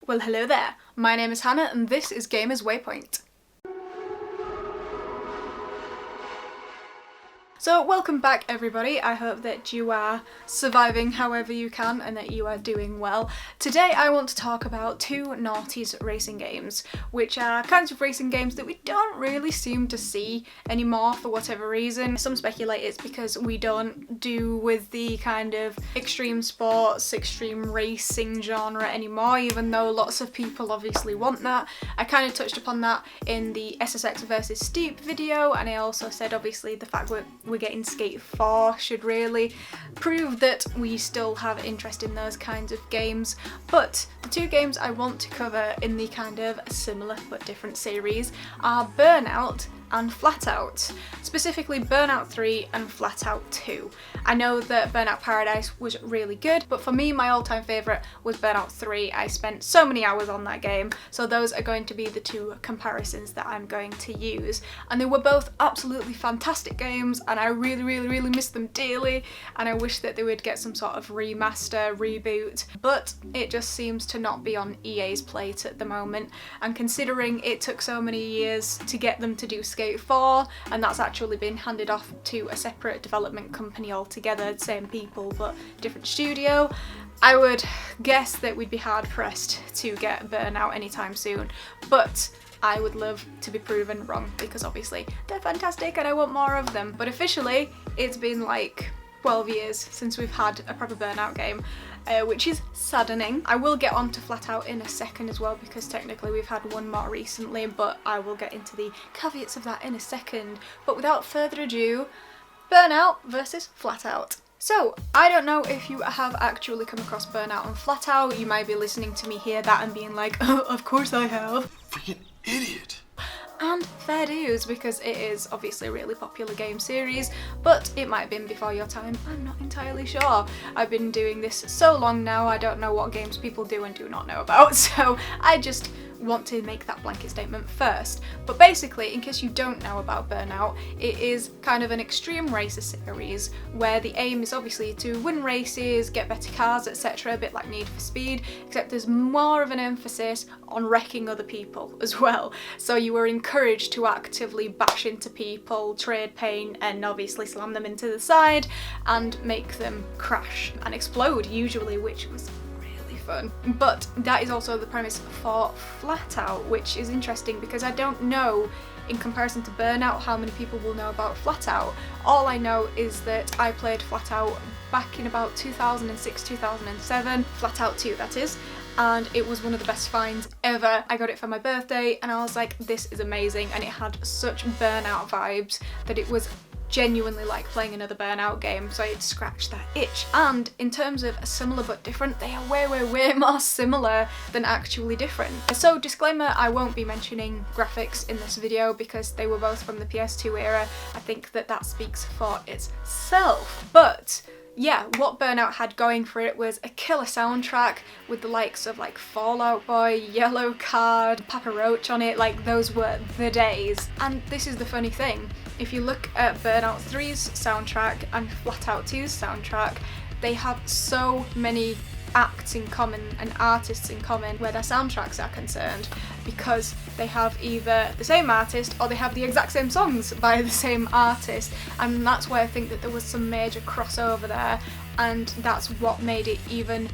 Well, hello there. My name is Hannah and this is Gamers Waypoint. So welcome back everybody, I hope that you are surviving however you can and that you are doing well. Today I want to talk about two noughties racing games, which are kinds of racing games that we don't really seem to see anymore for whatever reason. Some speculate it's because we don't do with the kind of extreme sports, extreme racing genre anymore, even though lots of people obviously want that. I kind of touched upon that in the SSX versus Steep video, and I also said obviously the fact we're getting Skate 4 should really prove that we still have interest in those kinds of games. But the two games I want to cover in the kind of similar but different series are Burnout and Flatout, specifically Burnout 3 and Flatout 2. I know that Burnout Paradise was really good, but for me my all-time favourite was Burnout 3. I spent so many hours on that game, so those are going to be the two comparisons that I'm going to use. And they were both absolutely fantastic games, and I really miss them dearly, and I wish that they would get some sort of remaster, reboot, but it just seems to not be on EA's plate at the moment. And considering it took so many years to get them to do Skate 4, and that's actually been handed off to a separate development company altogether, same people but different studio, I would guess that we'd be hard pressed to get Burnout anytime soon, but I would love to be proven wrong because obviously they're fantastic and I want more of them. But officially it's been like 12 years since we've had a proper Burnout game, which is saddening. I will get on to Flatout in a second as well because technically we've had one more recently, but I will get into the caveats of that in a second. But without further ado, Burnout versus Flatout. So, I don't know if you have actually come across Burnout and Flatout. You might be listening to me hear that and being like, oh, of course I have. Freaking idiot. And fair dues, because it is obviously a really popular game series, but it might have been before your time, I'm not entirely sure. I've been doing this so long now, I don't know what games people do and do not know about, so I just want to make that blanket statement first. But basically, in case you don't know about Burnout, it is kind of an extreme racer series where the aim is obviously to win races, get better cars, etc., a bit like Need for Speed, except there's more of an emphasis on wrecking other people as well. So you are encouraged to actively bash into people, trade paint, and obviously slam them into the side and make them crash and explode usually, which was fun. But that is also the premise for Flatout, which is interesting because I don't know in comparison to Burnout how many people will know about Flatout. All I know is that I played Flatout back in about 2006, 2007, Flatout 2 that is, and it was one of the best finds ever. I got it for my birthday and I was like, this is amazing, and it had such Burnout vibes that it was genuinely like playing another Burnout game, so I'd scratch that itch. And in terms of similar but different, they are way more similar than actually different. So disclaimer, I won't be mentioning graphics in this video because they were both from the PS2 era. I think that that speaks for itself. But yeah, what Burnout had going for it was a killer soundtrack with the likes of like Fall Out Boy, Yellow Card, Papa Roach on it, like those were the days. And this is the funny thing, if you look at Burnout 3's soundtrack and Flatout 2's soundtrack, they have so many acts in common and artists in common where their soundtracks are concerned, because they have either the same artist or they have the exact same songs by the same artist, and that's why I think that there was some major crossover there, and that's what made it even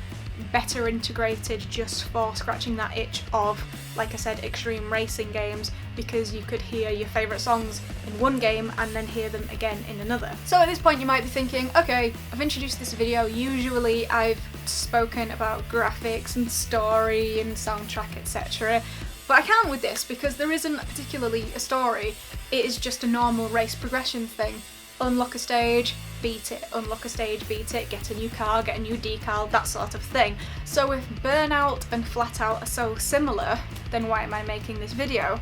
better integrated just for scratching that itch of, like I said, extreme racing games, because you could hear your favourite songs in one game and then hear them again in another. So at this point you might be thinking, okay, I've introduced this video, usually I've spoken about graphics and story and soundtrack, etc. But I can't with this because there isn't particularly a story, it is just a normal race progression thing. Unlock a stage, beat it, unlock a stage, beat it, get a new car, get a new decal, that sort of thing. So if Burnout and Flatout are so similar, then why am I making this video?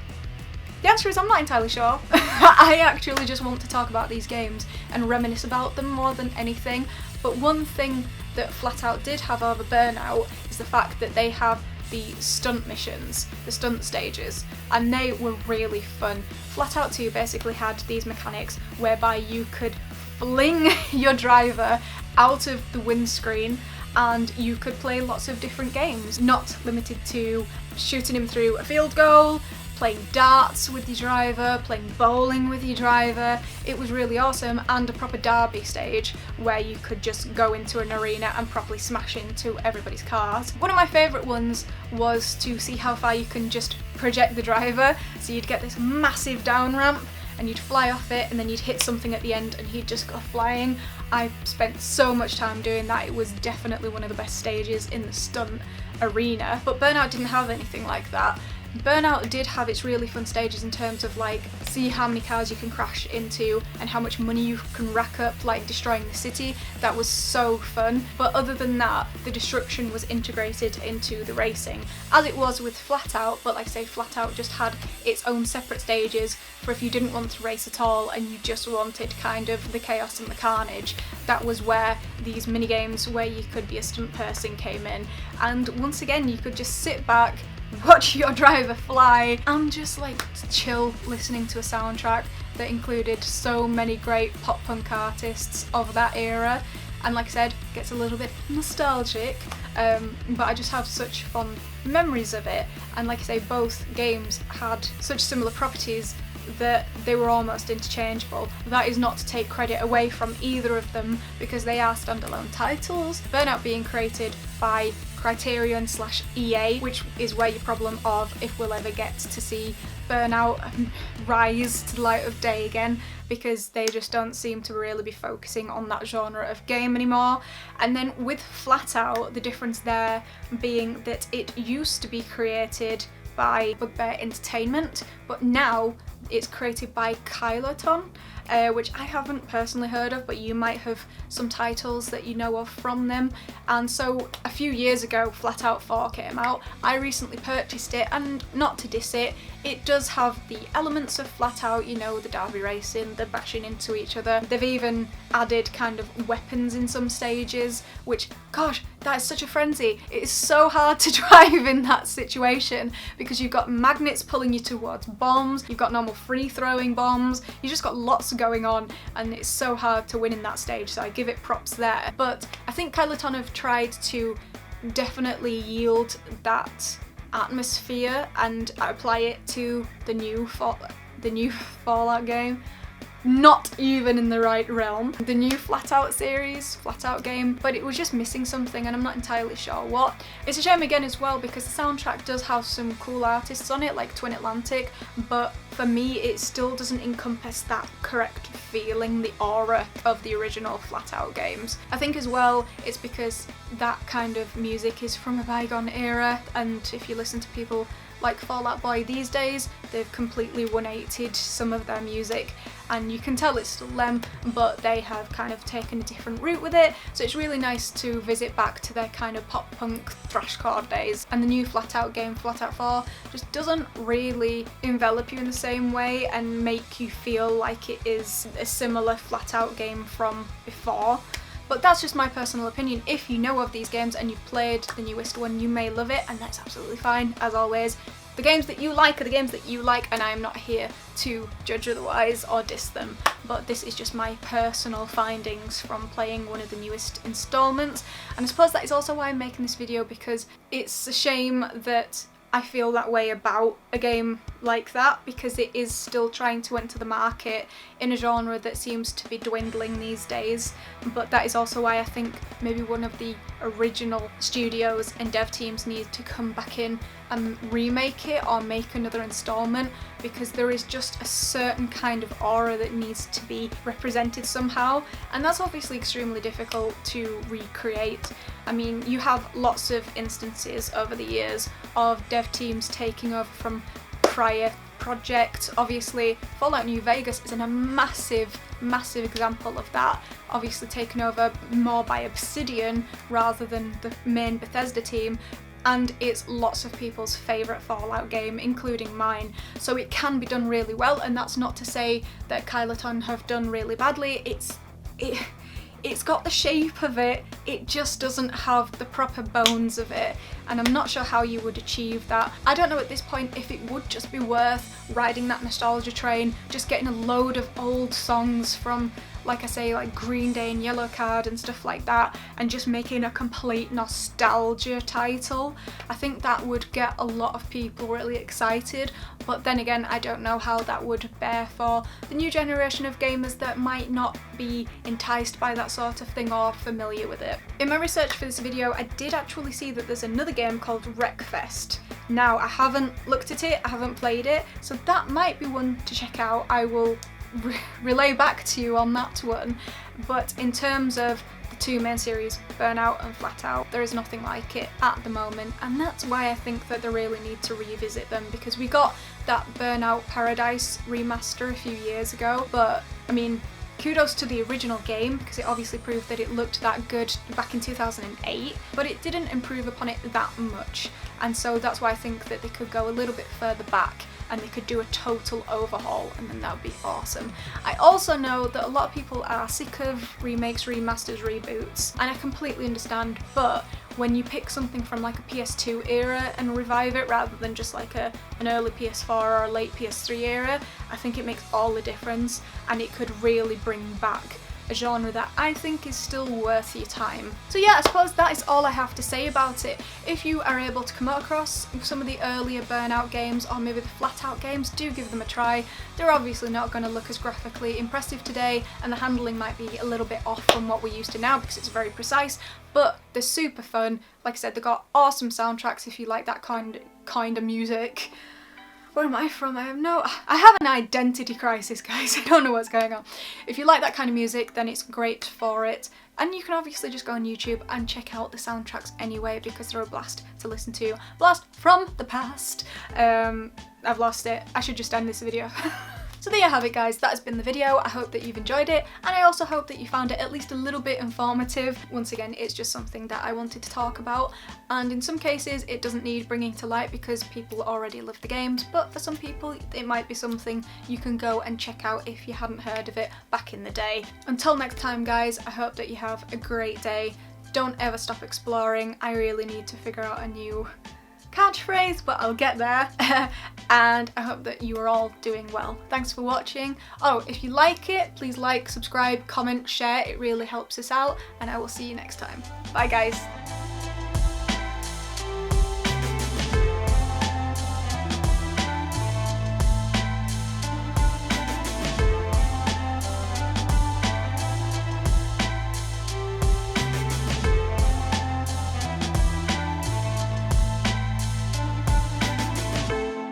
The answer is I'm not entirely sure. I actually just want to talk about these games and reminisce about them more than anything. But one thing that Flatout did have over Burnout is the fact that they have the stunt missions, the stunt stages, and they were really fun. Flatout 2 basically had these mechanics whereby you could fling your driver out of the windscreen and you could play lots of different games, not limited to shooting him through a field goal, playing darts with your driver, playing bowling with your driver. It was really awesome, and a proper derby stage where you could just go into an arena and properly smash into everybody's cars. One of my favourite ones was to see how far you can just project the driver, so you'd get this massive down ramp and you'd fly off it and then you'd hit something at the end and he'd just go flying. I spent so much time doing that. It was definitely one of the best stages in the stunt arena, but Burnout didn't have anything like that. Burnout did have its really fun stages in terms of like, see how many cars you can crash into and how much money you can rack up, like destroying the city. That was so fun. But other than that, the destruction was integrated into the racing, as it was with Flatout. But like I say, Flatout just had its own separate stages for if you didn't want to race at all and you just wanted kind of the chaos and the carnage. That was where these mini games where you could be a stunt person came in. And once again, you could just sit back, watch your driver fly, and just like chill listening to a soundtrack that included so many great pop punk artists of that era. And like I said, gets a little bit nostalgic, but I just have such fond memories of it. And like I say, both games had such similar properties that they were almost interchangeable. That is not to take credit away from either of them because they are standalone titles. Burnout being created by Criterion/EA, which is where your problem of if we'll ever get to see Burnout rise to the light of day again, because they just don't seem to really be focusing on that genre of game anymore. And then with Flatout, the difference there being that it used to be created by Bugbear Entertainment, but now it's created by Kyloton, which I haven't personally heard of, but you might have some titles that you know of from them. And so a few years ago, Flatout 4 came out. I recently purchased it, and not to diss it, it does have the elements of Flatout, you know, the derby racing, the bashing into each other. They've even added kind of weapons in some stages, which, gosh, that is such a frenzy. It is so hard to drive in that situation because you've got magnets pulling you towards bombs, you've got normal free throwing bombs, you just got lots going on, and it's so hard to win in that stage, so I give it props there. But I think Kyloton have tried to definitely yield that atmosphere and apply it to the new Fallout game. Not even in the right realm. The new Flatout series, Flatout game, but it was just missing something and I'm not entirely sure what. It's a shame again as well because the soundtrack does have some cool artists on it like Twin Atlantic, but for me it still doesn't encompass that correct feeling, the aura of the original Flatout games. I think as well it's because that kind of music is from a bygone era, and if you listen to people like Fall Out Boy these days, they've completely 180'd some of their music, and you can tell it's still them, but they have kind of taken a different route with it, so it's really nice to visit back to their kind of pop punk thrashcore days. And the new Flatout game, Flatout 4, just doesn't really envelop you in the same way and make you feel like it is a similar Flatout game from before. But that's just my personal opinion. If you know of these games and you've played the newest one, you may love it, and that's absolutely fine, as always. The games that you like are the games that you like, and I am not here to judge otherwise or diss them. But this is just my personal findings from playing one of the newest installments. And I suppose that is also why I'm making this video, because it's a shame that I feel that way about a game like that, because it is still trying to enter the market in a genre that seems to be dwindling these days. But that is also why I think maybe one of the original studios and dev teams need to come back in and remake it or make another installment, because there is just a certain kind of aura that needs to be represented somehow, and that's obviously extremely difficult to recreate. I mean, you have lots of instances over the years of dev teams taking over from prior projects. Obviously, Fallout New Vegas is a massive example of that, obviously taken over more by Obsidian rather than the main Bethesda team, and it's lots of people's favourite Fallout game, including mine, so it can be done really well. And that's not to say that Kyloton have done really badly. It's got the shape of it, it just doesn't have the proper bones of it, and I'm not sure how you would achieve that. I don't know at this point if it would just be worth riding that nostalgia train, just getting a load of old songs from like I say, like Green Day and Yellow Card and stuff like that, and just making a complete nostalgia title. I think that would get a lot of people really excited, but then again, I don't know how that would bear for the new generation of gamers that might not be enticed by that sort of thing or familiar with it. In my research for this video, I did actually see that there's another game called Wreckfest. Now, I haven't looked at it, I haven't played it, so that might be one to check out. I will relay back to you on that one. But in terms of the two main series, Burnout and Flatout, there is nothing like it at the moment, and that's why I think that they really need to revisit them, because we got that Burnout Paradise remaster a few years ago, but I mean, kudos to the original game, because it obviously proved that it looked that good back in 2008, but it didn't improve upon it that much, and so that's why I think that they could go a little bit further back and they could do a total overhaul, and then that would be awesome. I also know that a lot of people are sick of remakes, remasters, reboots, and I completely understand, but when you pick something from like a PS2 era and revive it rather than just like an early PS4 or a late PS3 era, I think it makes all the difference, and it could really bring back a genre that I think is still worth your time. So yeah, I suppose that is all I have to say about it. If you are able to come across some of the earlier Burnout games or maybe the Flatout games, do give them a try. They're obviously not going to look as graphically impressive today, and the handling might be a little bit off from what we're used to now because it's very precise, but they're super fun. Like I said, they've got awesome soundtracks if you like that kind of music. Where am I from? I have an identity crisis, guys. I don't know what's going on. If you like that kind of music, then it's great for it. And you can obviously just go on YouTube and check out the soundtracks anyway, because they're a blast to listen to. Blast from the past. I've lost it. I should just end this video. So there you have it, guys. That has been the video. I hope that you've enjoyed it, and I also hope that you found it at least a little bit informative. Once again, it's just something that I wanted to talk about, and in some cases it doesn't need bringing to light because people already love the games, but for some people it might be something you can go and check out if you hadn't heard of it back in the day. Until next time, guys, I hope that you have a great day. Don't ever stop exploring. I really need to figure out a new catchphrase, but I'll get there. And I hope that you are all doing well. Thanks for watching. Oh, if you like it, please like, subscribe, comment, share. It really helps us out, and I will see you next time. Bye, guys.